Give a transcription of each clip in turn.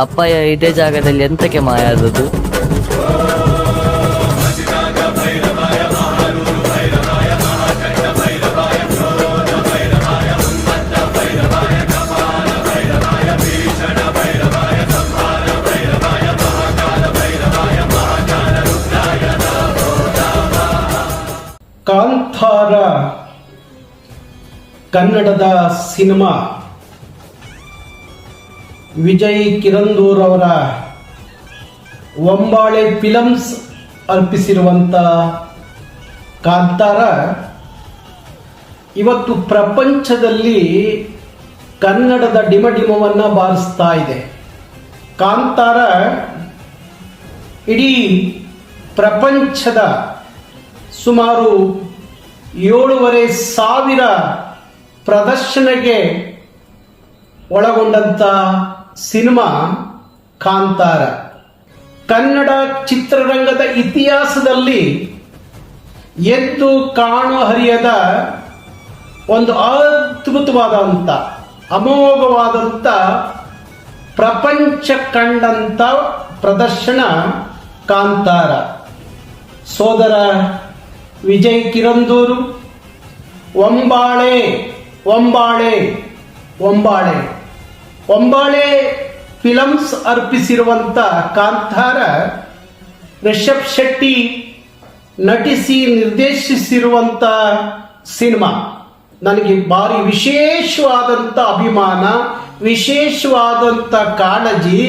ಅಪ್ಪಯ್ಯ ಇದೇ ಜಾಗದಲ್ಲಿ ಎಂತಕ್ಕೆ ಮಾಯ ಆದದ್ದು? ಕಾಂತಾರ ಕನ್ನಡದ ಸಿನಿಮಾ ವಿಜಯ್ ಕಿರಂದೂರ್ ಅವರ ಒಂಬಾಳೆ ಫಿಲಮ್ಸ್ ಅರ್ಪಿಸಿರುವಂಥ ಕಾಂತಾರ ಇವತ್ತು ಪ್ರಪಂಚದಲ್ಲಿ ಕನ್ನಡದ ಡಿಮಡಿಮವನ್ನು ಬಾರಿಸ್ತಾ ಇದೆ. ಕಾಂತಾರ ಇಡೀ ಪ್ರಪಂಚದ ಸುಮಾರು 7,500 ಪ್ರದರ್ಶನಕ್ಕೆ ಒಳಗೊಂಡಂಥ ಸಿನಿಮಾ ಕಾಂತಾರ. ಕನ್ನಡ ಚಿತ್ರರಂಗದ ಇತಿಹಾಸದಲ್ಲಿ ಎದ್ದು ಕಾಣು ಹರಿಯದ ಒಂದು ಅದ್ಭುತವಾದಂಥ ಅಮೋಘವಾದಂಥ ಪ್ರಪಂಚ ಕಂಡಂಥ ಪ್ರದರ್ಶನ ಕಾಂತಾರ. ಸೋದರ ವಿಜಯ್ ಕಿರಂದೂರು ಒಂಬಾಳೆ ಒಂಬಾಳೆ ಒಂಬಾಳೆ ಒಂಬಾಳೆ ಫಿಲಮ್ಸ್ ಅರ್ಪಿಸಿರುವಂಥ ಕಾಂತಾರ ರಿಷಬ್ ಶೆಟ್ಟಿ ನಟಿಸಿ ನಿರ್ದೇಶಿಸಿರುವಂಥ ಸಿನಿಮಾ ನನಗೆ ಭಾರಿ ವಿಶೇಷವಾದಂಥ ಅಭಿಮಾನ, ವಿಶೇಷವಾದಂಥ ಕಾಳಜಿ,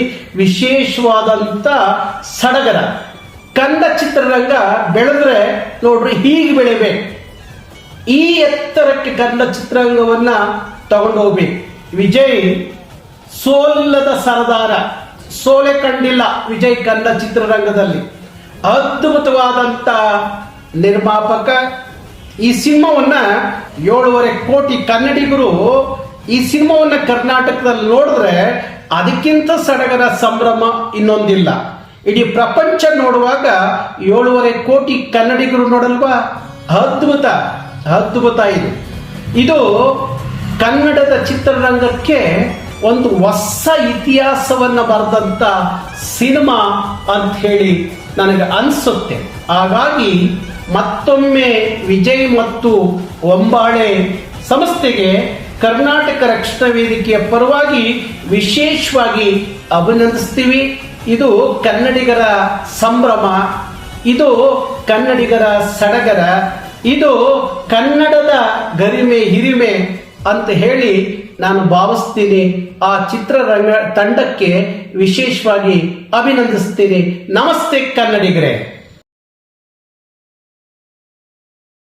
ವಿಶೇಷವಾದಂಥ ಸಡಗರ. ಕನ್ನಡ ಚಿತ್ರರಂಗ ಬೆಳೆದ್ರೆ ನೋಡ್ರಿ ಹೀಗೆ ಬೆಳಿಬೇಕು, ಈ ಎತ್ತರಕ್ಕೆ ಕನ್ನಡ ಚಿತ್ರರಂಗವನ್ನ ತಗೊಂಡು ಹೋಗ್ಬೇಕು. ವಿಜಯ್ ಸೋಲದ ಸರದಾರ, ಸೋಲೆ ಕಂಡಿಲ್ಲ ವಿಜಯ್ ಕನ್ನಡ ಚಿತ್ರರಂಗದಲ್ಲಿ. ಅದ್ಭುತವಾದಂಥ ನಿರ್ಮಾಪಕ. ಈ ಸಿನಿಮಾವನ್ನ 7.5 ಕೋಟಿ ಕನ್ನಡಿಗರು ಈ ಸಿನಿಮಾವನ್ನ ಕರ್ನಾಟಕದಲ್ಲಿ ನೋಡಿದ್ರೆ ಅದಕ್ಕಿಂತ ಸಡಗರ ಸಂಭ್ರಮ ಇನ್ನೊಂದಿಲ್ಲ. ಇಡೀ ಪ್ರಪಂಚ ನೋಡುವಾಗ 7.5 ಕೋಟಿ ಕನ್ನಡಿಗರು ನೋಡಲ್ವಾ? ಅದ್ಭುತ ಅದ್ಭುತ. ಇದು ಕನ್ನಡದ ಚಿತ್ರರಂಗಕ್ಕೆ ಒಂದು ಹೊಸ ಇತಿಹಾಸವನ್ನ ಬರೆದಂತ ಸಿನಿಮಾ ಅಂತ ಹೇಳಿ ನನಗೆ ಅನಿಸುತ್ತೆ. ಹಾಗಾಗಿ ಮತ್ತೊಮ್ಮೆ ವಿಜಯ್ ಮತ್ತು ಒಂಬಾಳೆ ಸಂಸ್ಥೆಗೆ ಕರ್ನಾಟಕ ರಕ್ಷಣಾ ವೇದಿಕೆಯ ಪರವಾಗಿ ವಿಶೇಷವಾಗಿ ಅಭಿನಂದಿಸ್ತೀವಿ. ಇದು ಕನ್ನಡಿಗರ ಸಂಭ್ರಮ, ಇದು ಕನ್ನಡಿಗರ ಸಡಗರ, ಇದು ಕನ್ನಡದ ಗರಿಮೆ ಹಿರಿಮೆ ಅಂತ ಹೇಳಿ ನಾನು ಭಾವಿಸ್ತೀನಿ. ಆ ಚಿತ್ರರಂಗ ತಂಡಕ್ಕೆ ವಿಶೇಷವಾಗಿ ಅಭಿನಂದಿಸ್ತೀನಿ. ನಮಸ್ತೆ ಕನ್ನಡಿಗರೇ.